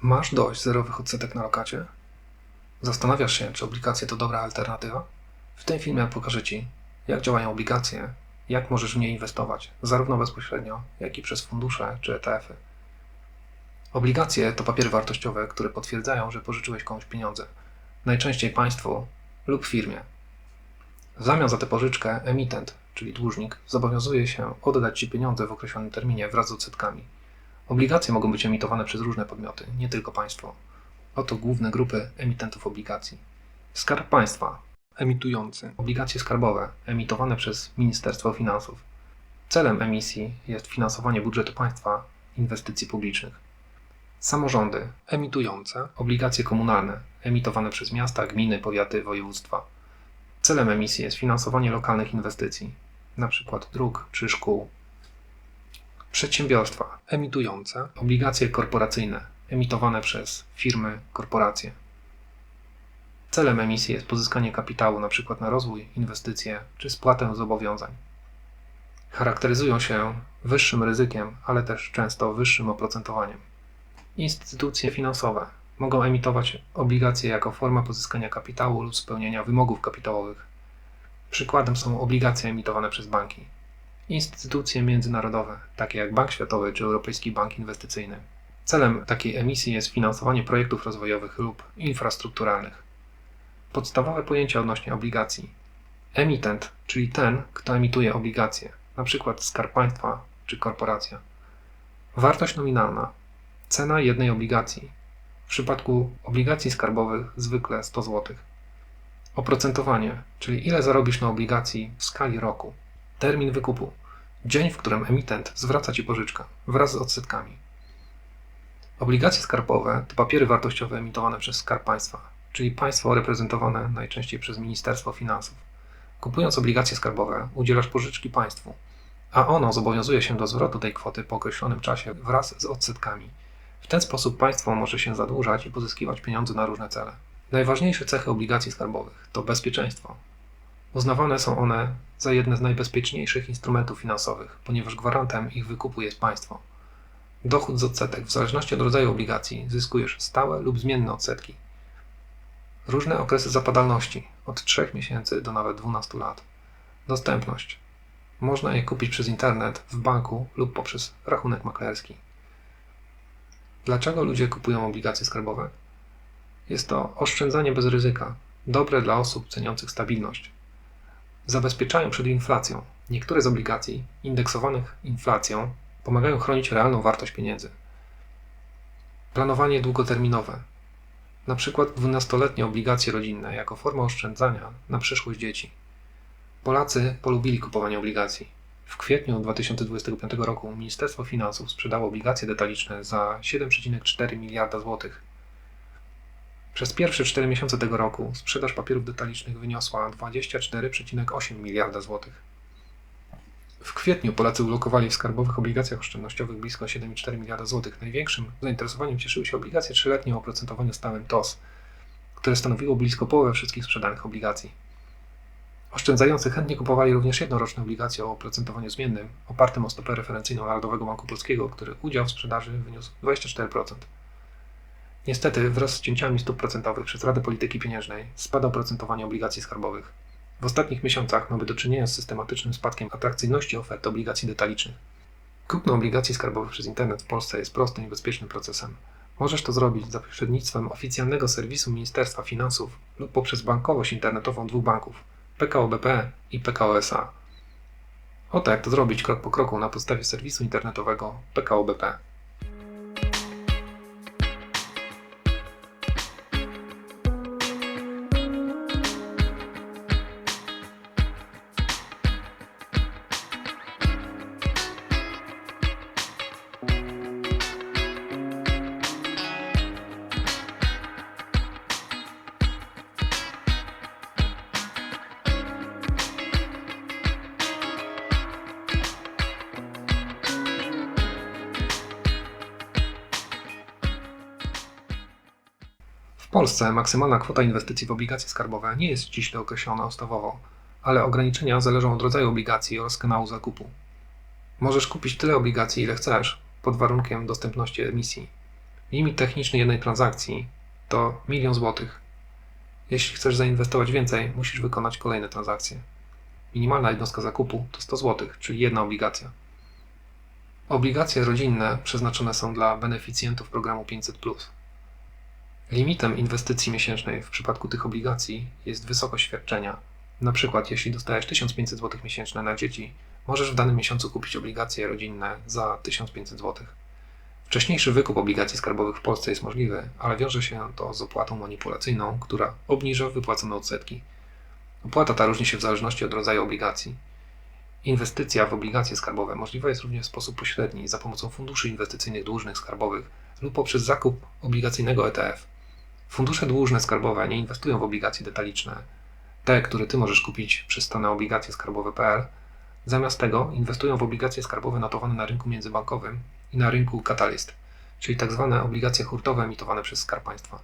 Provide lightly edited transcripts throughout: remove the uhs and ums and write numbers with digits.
Masz dość zerowych odsetek na lokacie? Zastanawiasz się, czy obligacje to dobra alternatywa? W tym filmie pokażę Ci, jak działają obligacje, jak możesz w nie inwestować, zarówno bezpośrednio, jak i przez fundusze czy ETF-y. Obligacje to papiery wartościowe, które potwierdzają, że pożyczyłeś komuś pieniądze, najczęściej państwu lub firmie. W zamian za tę pożyczkę emitent, czyli dłużnik, zobowiązuje się oddać Ci pieniądze w określonym terminie wraz z odsetkami. Obligacje mogą być emitowane przez różne podmioty, nie tylko państwo. Oto główne grupy emitentów obligacji. Skarb Państwa, emitujący obligacje skarbowe emitowane przez Ministerstwo Finansów. Celem emisji jest finansowanie budżetu państwa, inwestycji publicznych. Samorządy, emitujące obligacje komunalne emitowane przez miasta, gminy, powiaty, województwa. Celem emisji jest finansowanie lokalnych inwestycji, np. dróg czy szkół. Przedsiębiorstwa emitujące obligacje korporacyjne emitowane przez firmy, korporacje. Celem emisji jest pozyskanie kapitału np. na rozwój, inwestycje czy spłatę zobowiązań. Charakteryzują się wyższym ryzykiem, ale też często wyższym oprocentowaniem. Instytucje finansowe mogą emitować obligacje jako forma pozyskania kapitału lub spełnienia wymogów kapitałowych. Przykładem są obligacje emitowane przez banki. Instytucje międzynarodowe, takie jak Bank Światowy czy Europejski Bank Inwestycyjny. Celem takiej emisji jest finansowanie projektów rozwojowych lub infrastrukturalnych. Podstawowe pojęcia odnośnie obligacji. Emitent, czyli ten, kto emituje obligacje, np. Skarb Państwa czy korporacja. Wartość nominalna. Cena jednej obligacji. W przypadku obligacji skarbowych zwykle 100 zł. Oprocentowanie, czyli ile zarobisz na obligacji w skali roku. Termin wykupu. Dzień, w którym emitent zwraca Ci pożyczkę wraz z odsetkami. Obligacje skarbowe to papiery wartościowe emitowane przez Skarb Państwa, czyli państwo reprezentowane najczęściej przez Ministerstwo Finansów. Kupując obligacje skarbowe, udzielasz pożyczki państwu, a ono zobowiązuje się do zwrotu tej kwoty po określonym czasie wraz z odsetkami. W ten sposób państwo może się zadłużać i pozyskiwać pieniądze na różne cele. Najważniejsze cechy obligacji skarbowych to bezpieczeństwo. Uznawane są one za jedne z najbezpieczniejszych instrumentów finansowych, ponieważ gwarantem ich wykupu jest państwo. Dochód z odsetek. W zależności od rodzaju obligacji zyskujesz stałe lub zmienne odsetki. Różne okresy zapadalności, od 3 miesięcy do nawet 12 lat. Dostępność. Można je kupić przez internet, w banku lub poprzez rachunek maklerski. Dlaczego ludzie kupują obligacje skarbowe? Jest to oszczędzanie bez ryzyka, dobre dla osób ceniących stabilność. Zabezpieczają przed inflacją. Niektóre z obligacji, indeksowanych inflacją, pomagają chronić realną wartość pieniędzy. Planowanie długoterminowe. Na przykład 12-letnie obligacje rodzinne jako forma oszczędzania na przyszłość dzieci. Polacy polubili kupowanie obligacji. W kwietniu 2025 roku Ministerstwo Finansów sprzedało obligacje detaliczne za 7,4 miliarda złotych. Przez pierwsze 4 miesiące tego roku sprzedaż papierów detalicznych wyniosła 24,8 miliarda złotych. W kwietniu Polacy ulokowali w skarbowych obligacjach oszczędnościowych blisko 7,4 miliarda złotych. Największym zainteresowaniem cieszyły się obligacje 3-letnie o oprocentowaniu stałym TOS, które stanowiło blisko połowę wszystkich sprzedanych obligacji. Oszczędzający chętnie kupowali również jednoroczne obligacje o oprocentowaniu zmiennym, opartym o stopę referencyjną Narodowego Banku Polskiego, który udział w sprzedaży wyniósł 24%. Niestety, wraz z cięciami stóp procentowych przez Radę Polityki Pieniężnej spada oprocentowanie obligacji skarbowych. W ostatnich miesiącach mamy do czynienia z systematycznym spadkiem atrakcyjności oferty obligacji detalicznych. Kupno obligacji skarbowych przez internet w Polsce jest prostym i bezpiecznym procesem. Możesz to zrobić za pośrednictwem oficjalnego serwisu Ministerstwa Finansów lub poprzez bankowość internetową dwóch banków, PKO BP i PKO SA. Oto jak to zrobić krok po kroku na podstawie serwisu internetowego PKO BP. W Polsce maksymalna kwota inwestycji w obligacje skarbowe nie jest ściśle określona ustawowo, ale ograniczenia zależą od rodzaju obligacji oraz kanału zakupu. Możesz kupić tyle obligacji, ile chcesz, pod warunkiem dostępności emisji. Limit techniczny jednej transakcji to 1 000 000 złotych. Jeśli chcesz zainwestować więcej, musisz wykonać kolejne transakcje. Minimalna jednostka zakupu to 100 zł, czyli jedna obligacja. Obligacje rodzinne przeznaczone są dla beneficjentów programu 500+. Limitem inwestycji miesięcznej w przypadku tych obligacji jest wysokość świadczenia. Na przykład, jeśli dostajesz 1500 zł miesięcznie na dzieci, możesz w danym miesiącu kupić obligacje rodzinne za 1500 zł. Wcześniejszy wykup obligacji skarbowych w Polsce jest możliwy, ale wiąże się to z opłatą manipulacyjną, która obniża wypłacone odsetki. Opłata ta różni się w zależności od rodzaju obligacji. Inwestycja w obligacje skarbowe możliwa jest również w sposób pośredni za pomocą funduszy inwestycyjnych dłużnych skarbowych lub poprzez zakup obligacyjnego ETF. Fundusze dłużne skarbowe nie inwestują w obligacje detaliczne, te, które Ty możesz kupić przez stronę obligacieskarbowe.pl. Zamiast tego inwestują w obligacje skarbowe notowane na rynku międzybankowym i na rynku Catalyst, czyli tzw. obligacje hurtowe emitowane przez Skarb Państwa.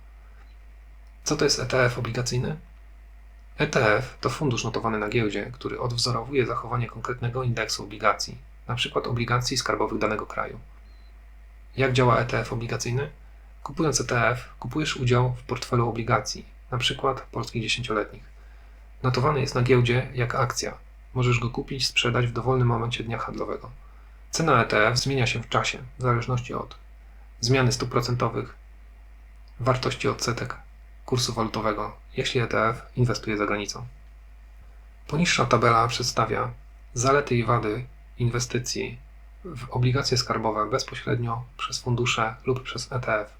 Co to jest ETF obligacyjny? ETF to fundusz notowany na giełdzie, który odwzorowuje zachowanie konkretnego indeksu obligacji, np. obligacji skarbowych danego kraju. Jak działa ETF obligacyjny? Kupując ETF, kupujesz udział w portfelu obligacji, np. polskich 10-letnich. Notowany jest na giełdzie jak akcja. Możesz go kupić, sprzedać w dowolnym momencie dnia handlowego. Cena ETF zmienia się w czasie, w zależności od zmiany stóp procentowych, wartości odsetek, kursu walutowego, jeśli ETF inwestuje za granicą. Poniższa tabela przedstawia zalety i wady inwestycji w obligacje skarbowe bezpośrednio przez fundusze lub przez ETF.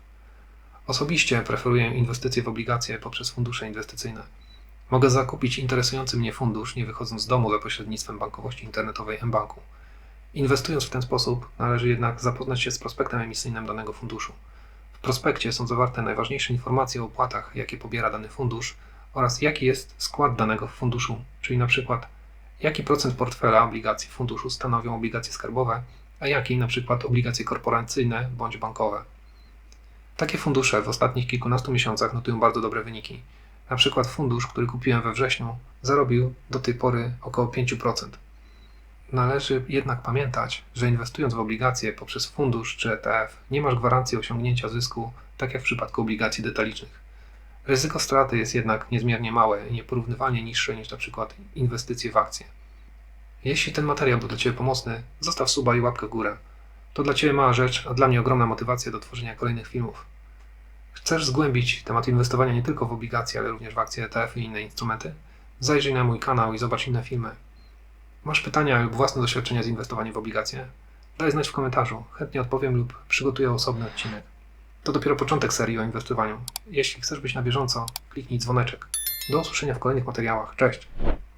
Osobiście preferuję inwestycje w obligacje poprzez fundusze inwestycyjne. Mogę zakupić interesujący mnie fundusz, nie wychodząc z domu za pośrednictwem bankowości internetowej mBanku. Inwestując w ten sposób, należy jednak zapoznać się z prospektem emisyjnym danego funduszu. W prospekcie są zawarte najważniejsze informacje o opłatach, jakie pobiera dany fundusz oraz jaki jest skład danego funduszu, czyli np. jaki procent portfela obligacji funduszu stanowią obligacje skarbowe, a jaki np. obligacje korporacyjne bądź bankowe. Takie fundusze w ostatnich kilkunastu miesiącach notują bardzo dobre wyniki. Na przykład fundusz, który kupiłem we wrześniu, zarobił do tej pory około 5%. Należy jednak pamiętać, że inwestując w obligacje poprzez fundusz czy ETF nie masz gwarancji osiągnięcia zysku, tak jak w przypadku obligacji detalicznych. Ryzyko straty jest jednak niezmiernie małe i nieporównywalnie niższe niż np. inwestycje w akcje. Jeśli ten materiał był dla Ciebie pomocny, zostaw suba i łapkę w górę. To dla Ciebie mała rzecz, a dla mnie ogromna motywacja do tworzenia kolejnych filmów. Chcesz zgłębić temat inwestowania nie tylko w obligacje, ale również w akcje ETF i inne instrumenty? Zajrzyj na mój kanał i zobacz inne filmy. Masz pytania lub własne doświadczenia z inwestowaniem w obligacje? Daj znać w komentarzu, chętnie odpowiem lub przygotuję osobny odcinek. To dopiero początek serii o inwestowaniu. Jeśli chcesz być na bieżąco, kliknij dzwoneczek. Do usłyszenia w kolejnych materiałach. Cześć!